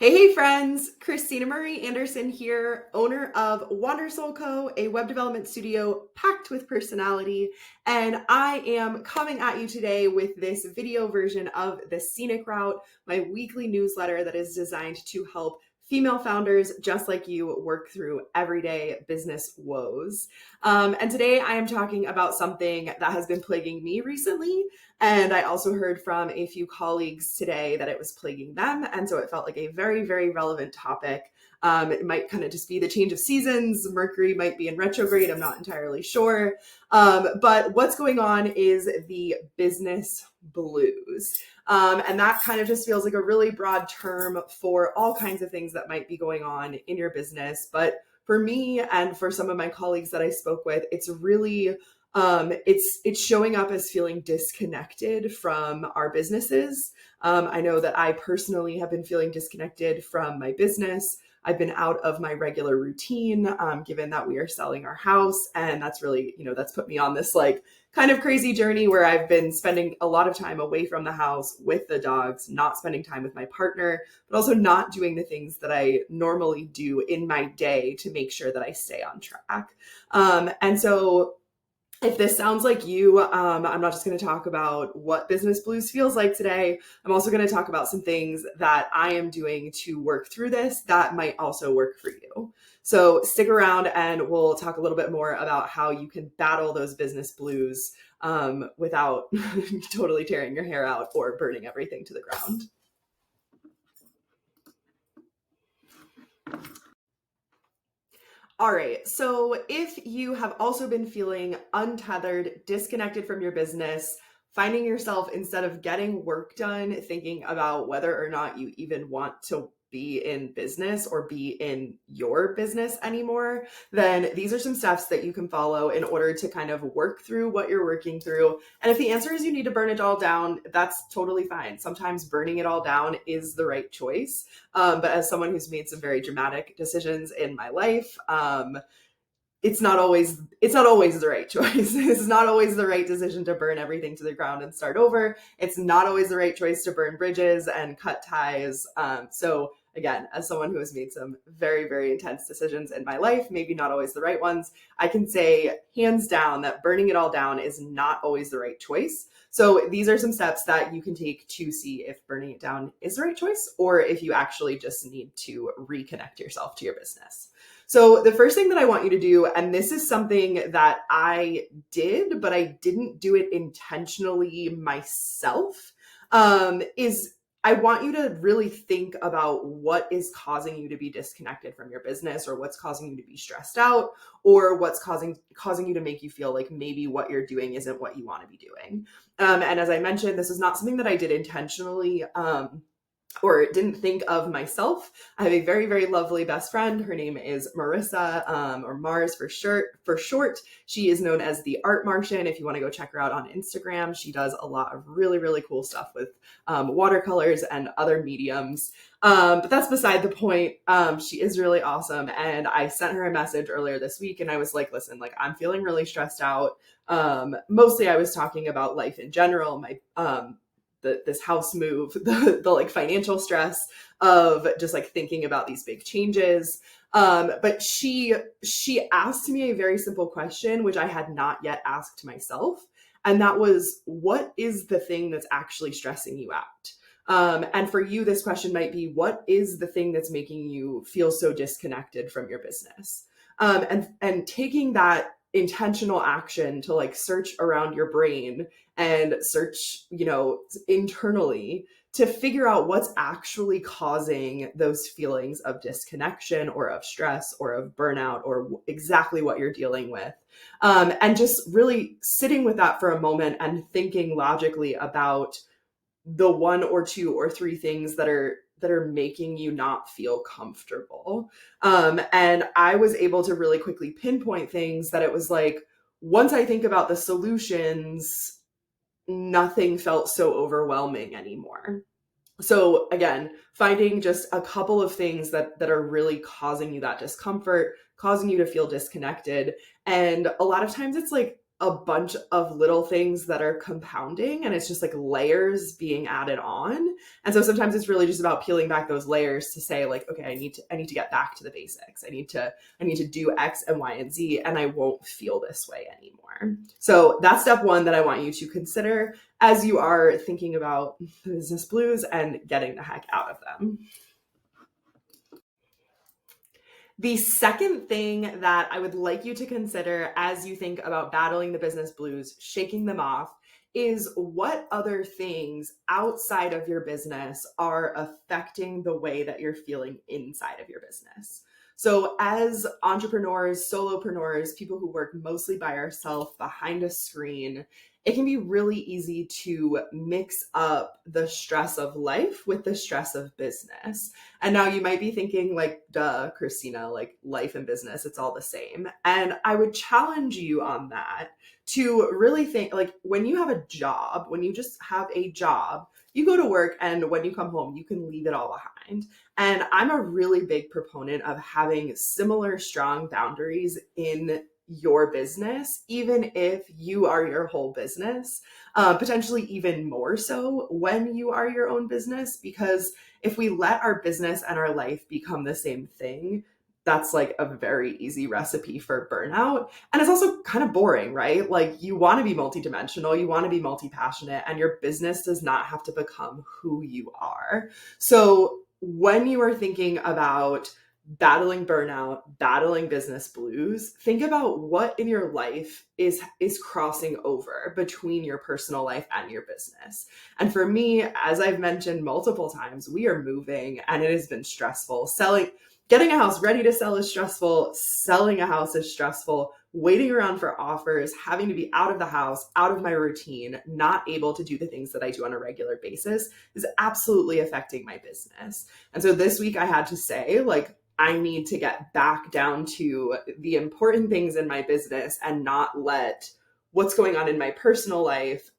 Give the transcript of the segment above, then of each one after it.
Hey friends, Christina Marie Anderson here, owner of Wandersoul Co., a web development studio packed with personality, and I am coming at you today with this video version of The Scenic Route, my weekly newsletter that is designed to help female founders just like you work through everyday business woes. And today I am talking about something that has been plaguing me recently. And I also heard from a few colleagues today that it was plaguing them. And so it felt like a very, very relevant topic. It might kind of just be the change of seasons. Mercury might be in retrograde. I'm not entirely sure. But what's going on is the business blues. And that kind of just feels like a really broad term for all kinds of things that might be going on in your business. But for me and for some of my colleagues that I spoke with, it's really it's showing up as feeling disconnected from our businesses. I know that I personally have been feeling disconnected from my business. I've been out of my regular routine, given that we are selling our house. And that's really, that's put me on this like kind of crazy journey where I've been spending a lot of time away from the house with the dogs, not spending time with my partner, but also not doing the things that I normally do in my day to make sure that I stay on track. And so if this sounds like you, I'm not just going to talk about what business blues feels like today. I'm also going to talk about some things that I am doing to work through this that might also work for you. So stick around and we'll talk a little bit more about how you can battle those business blues without totally tearing your hair out or burning everything to the ground. All right, so if you have also been feeling untethered, disconnected from your business, finding yourself instead of getting work done, thinking about whether or not you even want to be in business or be in your business anymore, then these are some steps that you can follow in order to kind of work through what you're working through. And if the answer is you need to burn it all down, that's totally fine. Sometimes burning it all down is the right choice. But as someone who's made some very dramatic decisions in my life, it's not always the right choice. It's not always the right decision to burn everything to the ground and start over. It's not always the right choice to burn bridges and cut ties. So again, as someone who has made some very, very intense decisions in my life, maybe not always the right ones, I can say hands down that burning it all down is not always the right choice. So these are some steps that you can take to see if burning it down is the right choice, or if you actually just need to reconnect yourself to your business. So the first thing that I want you to do, and this is something that I did, but I didn't do it intentionally myself, is I want you to really think about what is causing you to be disconnected from your business, or what's causing you to be stressed out, or what's causing you to make you feel like maybe what you're doing isn't what you want to be doing. And as I mentioned, this is not something that I did intentionally. Or didn't think of myself. I have a very, very lovely best friend. Her name is Marissa, or Mars for short. She is known as the Art Martian. If you want to go check her out on Instagram, she does a lot of really, really cool stuff with watercolors and other mediums. But that's beside the point. She is really awesome. And I sent her a message earlier this week and I was like, listen, like I'm feeling really stressed out. Mostly I was talking about life in general, this house move, the like financial stress of just like thinking about these big changes. But she asked me a very simple question, which I had not yet asked myself. And that was, what is the thing that's actually stressing you out? And for you, this question might be, what is the thing that's making you feel so disconnected from your business? And taking that intentional action to like search around your brain and search, internally to figure out what's actually causing those feelings of disconnection or of stress or of burnout or exactly what you're dealing with. And just really sitting with that for a moment and thinking logically about the one or two or three things that are making you not feel comfortable. And I was able to really quickly pinpoint things that it was like, once I think about the solutions, nothing felt so overwhelming anymore. So again, finding just a couple of things that are really causing you that discomfort, causing you to feel disconnected. And a lot of times it's like a bunch of little things that are compounding, and it's just like layers being added on. And so sometimes it's really just about peeling back those layers to say like, okay, I need to get back to the basics. I need to do X and Y and Z, and I won't feel this way anymore. So that's step one that I want you to consider as you are thinking about business blues and getting the heck out of them. The second thing that I would like you to consider as you think about battling the business blues, shaking them off, is what other things outside of your business are affecting the way that you're feeling inside of your business. So, as entrepreneurs, solopreneurs, people who work mostly by ourselves behind a screen, it can be really easy to mix up the stress of life with the stress of business. And now you might be thinking, like, duh, Christina, like life and business, it's all the same. And I would challenge you on that to really think like when you have a job, when you just have a job, you go to work and when you come home, you can leave it all behind. And I'm a really big proponent of having similar strong boundaries in your business, even if you are your whole business, potentially even more so when you are your own business, because if we let our business and our life become the same thing, that's like a very easy recipe for burnout. And it's also kind of boring, right? Like you want to be multidimensional, you want to be multi-passionate, and your business does not have to become who you are. So when you are thinking about battling burnout, battling business blues, think about what in your life is crossing over between your personal life and your business. And for me, as I've mentioned multiple times, we are moving and it has been stressful. Getting a house ready to sell is stressful. Selling a house is stressful. Waiting around for offers, having to be out of the house, out of my routine, not able to do the things that I do on a regular basis is absolutely affecting my business. And so this week I had to say, like, I need to get back down to the important things in my business and not let what's going on in my personal life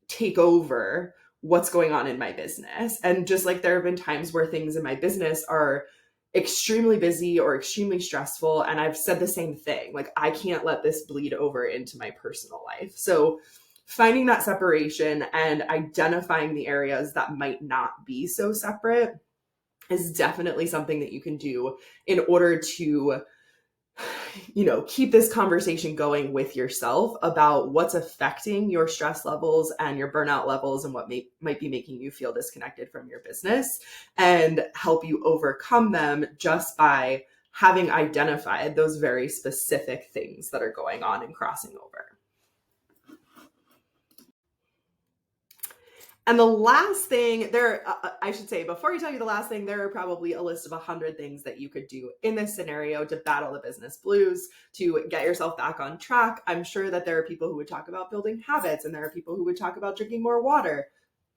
take over what's going on in my business. And just like there have been times where things in my business are extremely busy or extremely stressful, and I've said the same thing, like I can't let this bleed over into my personal life. So finding that separation and identifying the areas that might not be so separate is definitely something that you can do in order to, keep this conversation going with yourself about what's affecting your stress levels and your burnout levels and what might be making you feel disconnected from your business, and help you overcome them just by having identified those very specific things that are going on and crossing over. And the last thing I should say, before I tell you the last thing, there are probably a list of 100 things that you could do in this scenario to battle the business blues, to get yourself back on track. I'm sure that there are people who would talk about building habits, and there are people who would talk about drinking more water.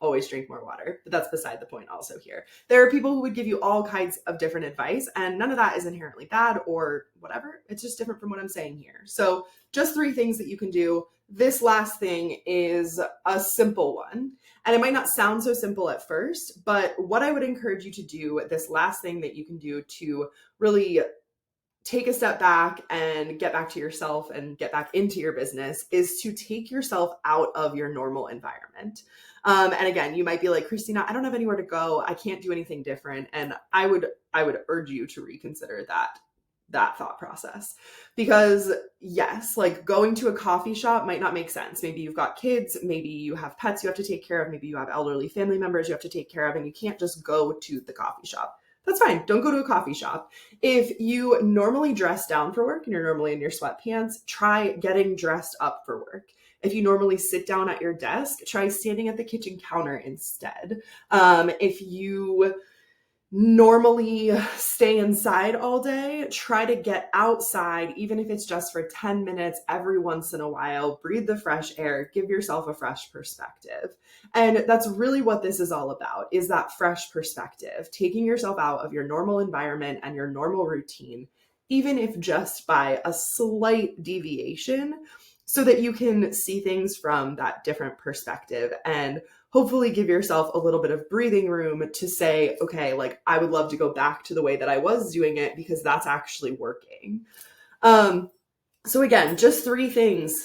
Always drink more water, but that's beside the point also here. There are people who would give you all kinds of different advice, and none of that is inherently bad or whatever. It's just different from what I'm saying here. So just 3 things that you can do. This last thing is a simple one. And it might not sound so simple at first, but what I would encourage you to do, this last thing that you can do to really take a step back and get back to yourself and get back into your business, is to take yourself out of your normal environment. And again, you might be like, Christina, I don't have anywhere to go. I can't do anything different. And I would urge you to reconsider that thought process, because yes, like going to a coffee shop might not make sense. Maybe you've got kids, maybe you have pets you have to take care of, maybe you have elderly family members you have to take care of, and you can't just go to the coffee shop. That's fine. Don't go to a coffee shop. If you normally dress down for work and you're normally in your sweatpants, try getting dressed up for work. If you normally sit down at your desk, try standing at the kitchen counter instead. If you normally stay inside all day, try to get outside, even if it's just for 10 minutes every once in a while. Breathe the fresh air, give yourself a fresh perspective. And that's really what this is all about, is that fresh perspective, taking yourself out of your normal environment and your normal routine, even if just by a slight deviation, so that you can see things from that different perspective and hopefully give yourself a little bit of breathing room to say, okay, like I would love to go back to the way that I was doing it because that's actually working. So again, just three things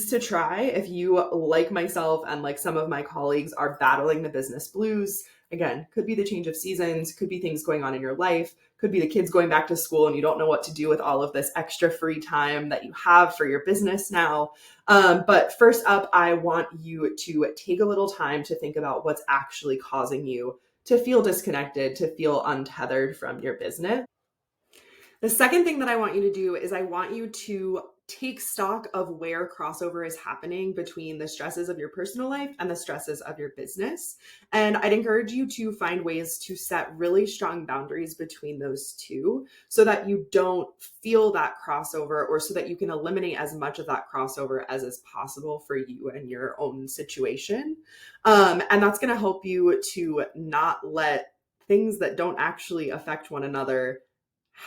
to try if you, like myself and like some of my colleagues, are battling the business blues. Again, could be the change of seasons, could be things going on in your life, could be the kids going back to school and you don't know what to do with all of this extra free time that you have for your business now. But first up, I want you to take a little time to think about what's actually causing you to feel disconnected, to feel untethered from your business. The second thing that I want you to do is I want you to take stock of where crossover is happening between the stresses of your personal life and the stresses of your business. And I'd encourage you to find ways to set really strong boundaries between those two so that you don't feel that crossover, or so that you can eliminate as much of that crossover as is possible for you and your own situation. And that's going to help you to not let things that don't actually affect one another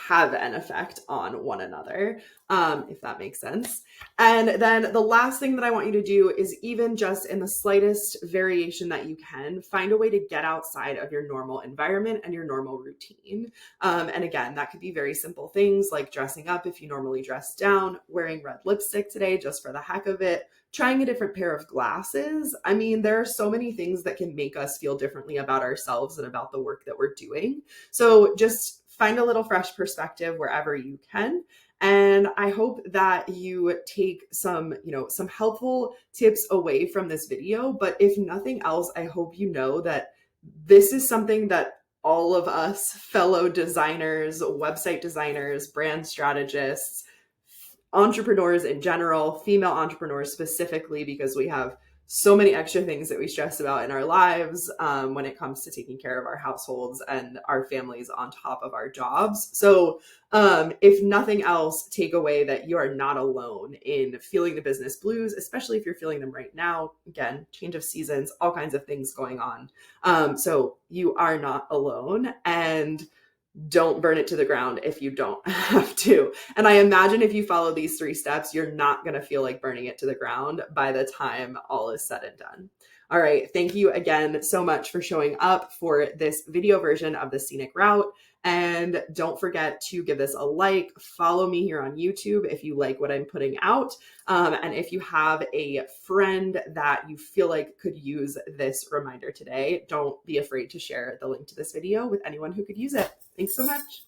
have an effect on one another, if that makes sense. And then the last thing that I want you to do is, even just in the slightest variation that you can, find a way to get outside of your normal environment and your normal routine. And again, that could be very simple things like dressing up if you normally dress down, wearing red lipstick today just for the heck of it, trying a different pair of glasses. I mean, there are so many things that can make us feel differently about ourselves and about the work that we're doing. So just find a little fresh perspective wherever you can. And I hope that you take some, some helpful tips away from this video. But if nothing else, I hope you know that this is something that all of us fellow designers, website designers, brand strategists, entrepreneurs in general, female entrepreneurs specifically, because we have so many extra things that we stress about in our lives when it comes to taking care of our households and our families on top of our jobs. So if nothing else, take away that you are not alone in feeling the business blues, especially if you're feeling them right now. Again, change of seasons, all kinds of things going on. So you are not alone, and don't burn it to the ground if you don't have to. And I imagine if you follow these 3 steps, you're not going to feel like burning it to the ground by the time all is said and done. All right. Thank you again so much for showing up for this video version of the Scenic Route. And don't forget to give this a like, follow me here on YouTube if you like what I'm putting out. And if you have a friend that you feel like could use this reminder today, don't be afraid to share the link to this video with anyone who could use it. Thanks so much.